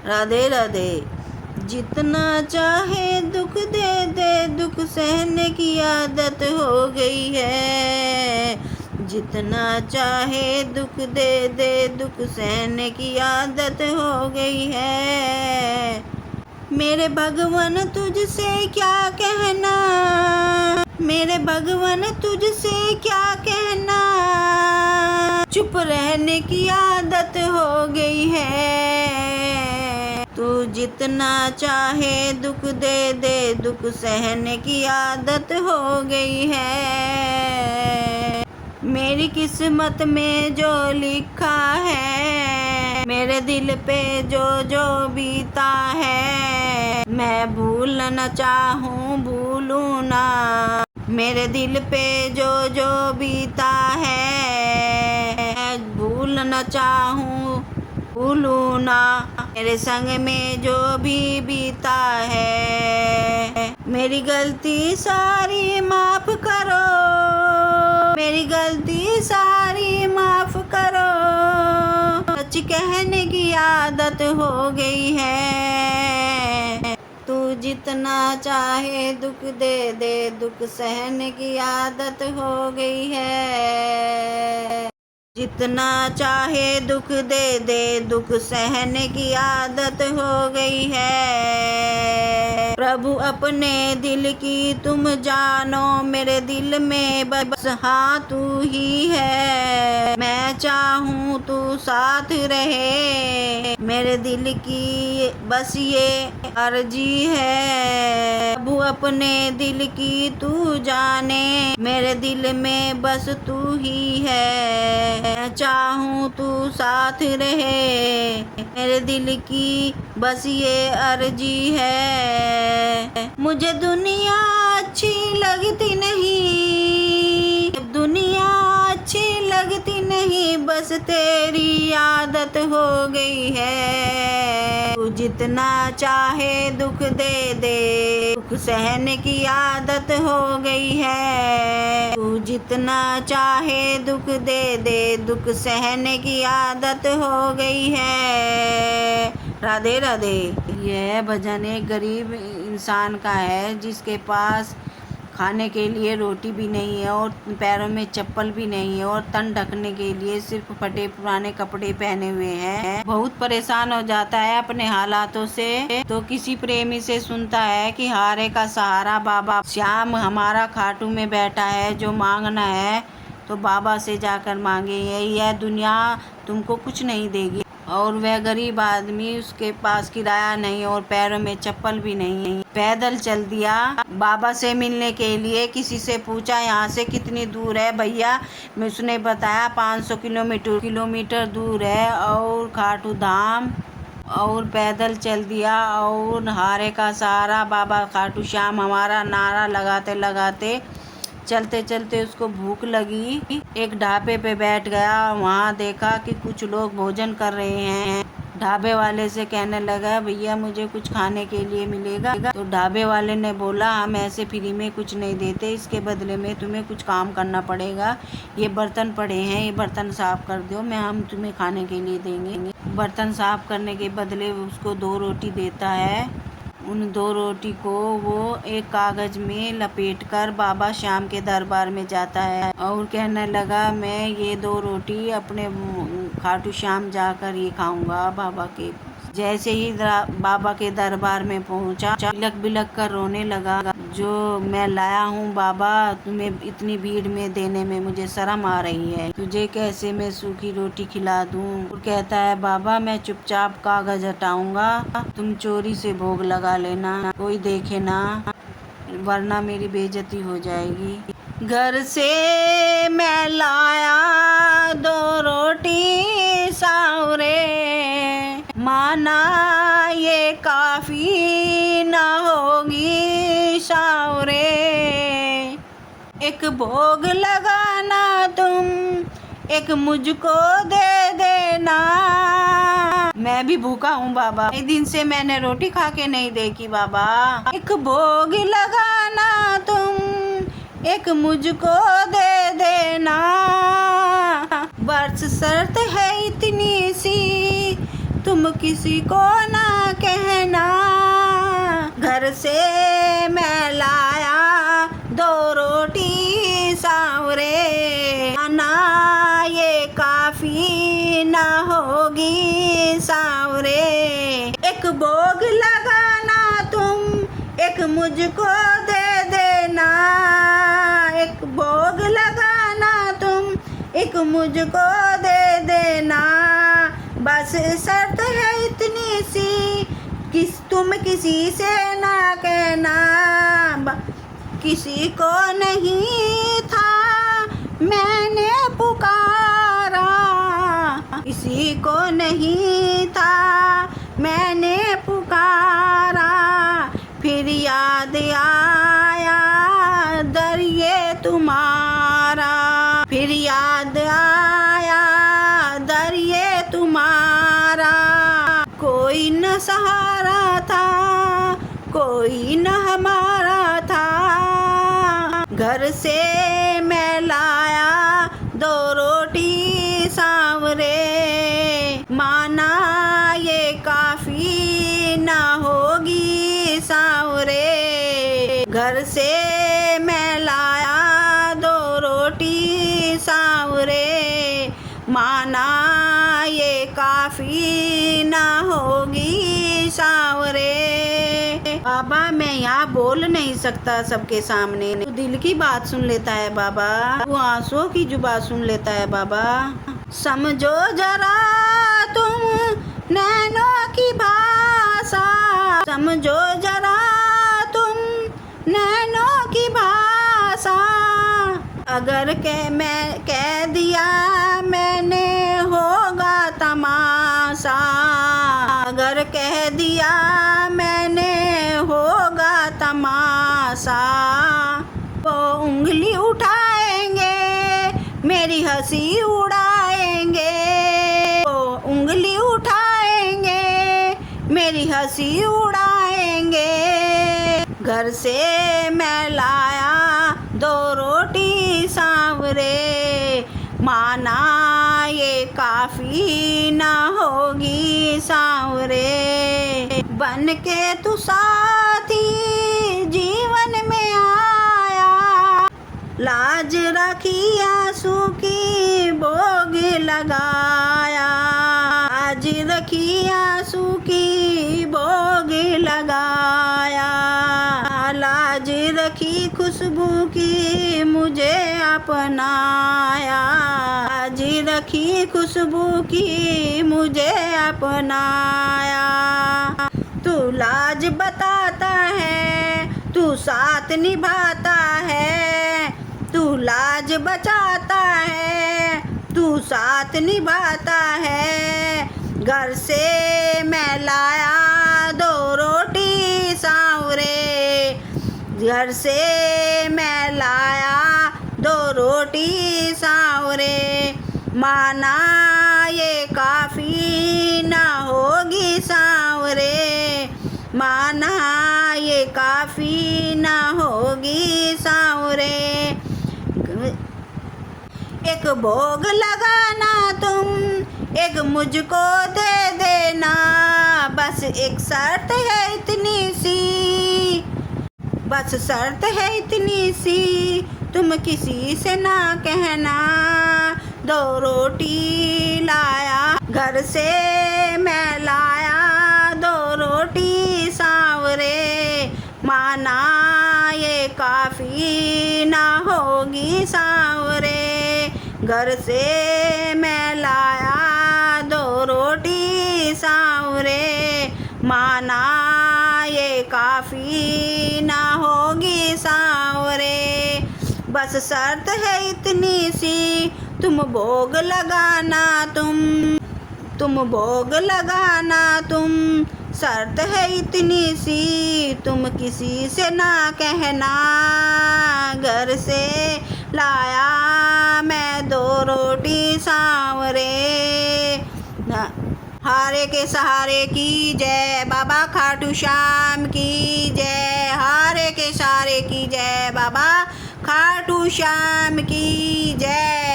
राधे राधे। जितना चाहे दुख दे दे, दुख सहने की आदत हो गई है। जितना चाहे दुख दे दे, दुख सहने की आदत हो गई है। मेरे भगवान तुझसे क्या कहना, मेरे भगवान तुझसे क्या कहना, चुप रहने की आदत हो गई है। तू जितना चाहे दुख दे दे, दुख सहने की आदत हो गई है। मेरी किस्मत में जो लिखा है, मेरे दिल पे जो जो बीता है, मैं भूलना चाहूँ भूलूँ ना। मेरे दिल पे जो जो बीता है, मैं भूलना चाहूँ भूलूँ ना। मेरे संग में जो भी बीता है, मेरी गलती सारी माफ करो, मेरी गलती सारी माफ करो। सच कहने की आदत हो गई है। तू जितना चाहे दुख दे दे, दुख सहने की आदत हो गई है। जितना चाहे दुख दे दे, दुख सहने की आदत हो गई है। प्रभु अपने दिल की तुम जानो, मेरे दिल में बस हाँ तू ही है। मैं चाहूँ तू साथ रहे, मेरे दिल की बस ये अर्जी है। प्रभु अपने दिल की तू जाने, मेरे दिल में बस तू ही है। मैं चाहूँ तू साथ रहे, मेरे दिल की बस ये अर्जी है। मुझे दुनिया अच्छी लगती नहीं, दुनिया अच्छी लगती नहीं, बस तेरी आदत हो गई है। तू जितना चाहे दुख दे दे, दुख सहने की आदत हो गई है। तू जितना चाहे दुख दे दे, दुख सहने की आदत हो गई है। राधे राधे। यह भजन एक गरीब इंसान का है, जिसके पास खाने के लिए रोटी भी नहीं है और पैरों में चप्पल भी नहीं है और तन ढकने के लिए सिर्फ फटे पुराने कपड़े पहने हुए हैं। बहुत परेशान हो जाता है अपने हालातों से, तो किसी प्रेमी से सुनता है कि हारे का सहारा बाबा श्याम हमारा खाटू में बैठा है, जो मांगना है तो बाबा से जाकर मांगे, यह दुनिया तुमको कुछ नहीं देगी। और वह गरीब आदमी, उसके पास किराया नहीं और पैरों में चप्पल भी नहीं, पैदल चल दिया बाबा से मिलने के लिए। किसी से पूछा यहाँ से कितनी दूर है भैया, उसने बताया 500 किलोमीटर दूर है और खाटू धाम, और पैदल चल दिया। और हारे का सहारा बाबा खाटू श्याम हमारा नारा लगाते लगाते चलते चलते उसको भूख लगी। एक ढाबे पे बैठ गया, वहाँ देखा कि कुछ लोग भोजन कर रहे हैं। ढाबे वाले से कहने लगा, भैया मुझे कुछ खाने के लिए मिलेगा? तो ढाबे वाले ने बोला, हम ऐसे फ्री में कुछ नहीं देते, इसके बदले में तुम्हें कुछ काम करना पड़ेगा। ये बर्तन पड़े हैं, ये बर्तन साफ कर दो, हम तुम्हें खाने के लिए देंगे। बर्तन साफ करने के बदले उसको 2 रोटी देता है। उन 2 रोटी को वो एक कागज में लपेटकर बाबा श्याम के दरबार में जाता है और कहने लगा, मैं ये 2 रोटी अपने खाटू श्याम जाकर ये खाऊंगा बाबा के। जैसे ही बाबा के दरबार में पहुंचा, बिलक बिलक कर रोने लगा, जो मैं लाया हूँ बाबा, तुम्हें इतनी भीड़ में देने में मुझे शर्म आ रही है, तुझे कैसे मैं सूखी रोटी खिला दूँ। और कहता है, बाबा मैं चुपचाप कागज हटाऊंगा, तुम चोरी से भोग लगा लेना, कोई देखे ना, वरना मेरी बेइज्जती हो जाएगी। घर से मैं लाया 2 रोटी सावरे, माना ये काफी ना होगी सावरे, एक भोग लगाना तुम, एक मुझको दे देना। मैं भी भूखा हूँ बाबा, कई दिन से मैंने रोटी खा के नहीं देखी बाबा, एक भोग लगाना तुम, एक मुझको दे देना। बस शर्त है इतनी सी, तुम किसी को ना कहना। घर से मैं लाया 2 रोटी सांवरे, खाना ये काफी ना होगी सांवरे। एक भोग लगाना तुम, एक मुझको दे देना। एक भोग लगाना तुम, एक मुझको दे देना। बस शर्त है इतनी सी, तुम किसी से ना कहना। किसी को नहीं था मैंने पुकारा, किसी को नहीं था मैंने पुकारा। फिर याद आया दर ये तुम्हारा, फिर याद आया दर ये तुम्हारा। कोई न सहारा था, कोई न हमारा था। घर से मैं लाया 2 रोटी सांवरे, माना ये काफी ना होगी सांवरे। घर से मैं लाया 2 रोटी सांवरे, माना ये काफी ना होगी सांवरे। बाबा मैं यहाँ बोल नहीं सकता सबके सामने, तू दिल की बात सुन लेता है बाबा, तू आंसुओं की जुबान सुन लेता है बाबा। समझो जरा तुम नैनों की भाषा, समझो जरा तुम नैनों की भाषा। अगर मैं कह दिया मैंने होगा तमाशा, अगर कह दिया मैंने होगा तमाशा। वो उंगली उठाएंगे मेरी हंसी उड़ाएंगे, वो उंगली उठाएंगे मेरी हंसी उड़ाएंगे। घर से मैं लाया 2 रोटी सांवरे, माना ये काफी ना होगी सांवरे। बन के तू साथी जीवन में आया, लाज रखी आंसू की भोग लगाया। आज रखी आंसू की भोग लगाया, लाज रखी खुशबू की मुझे अपनाया। आज रखी खुशबू की मुझे अपनाया। तू लाज बताता है, तू साथ निभाता है, तू लाज बचाता है, तू साथ निभाता है। घर से मैं लाया 2 रोटी सांवरे, घर से मैं लाया 2 रोटी सांवरे। माना ये काफी ना होगी सांवरे, माना ये काफी ना होगी सांवरे। एक भोग लगाना तुम, एक मुझको दे देना। बस एक शर्त है इतनी सी, बस शर्त है इतनी सी, तुम किसी से ना कहना। 2 रोटी लाया घर से मैं लाया 2 रोटी सांवरे, माना ये काफी ना होगी सांवरे। घर से मैं लाया 2 रोटी सांवरे, माना ये काफी ना होगी सांवरे। बस शर्त है इतनी सी, तुम भोग लगाना तुम भोग लगाना तुम। शर्त है इतनी सी, तुम किसी से ना कहना। घर से लाया मैं 2 रोटी सांवरे। हारे के सहारे की जय, बाबा खाटू श्याम की जय। हारे के सहारे की जय, बाबा खाटू श्याम की जय।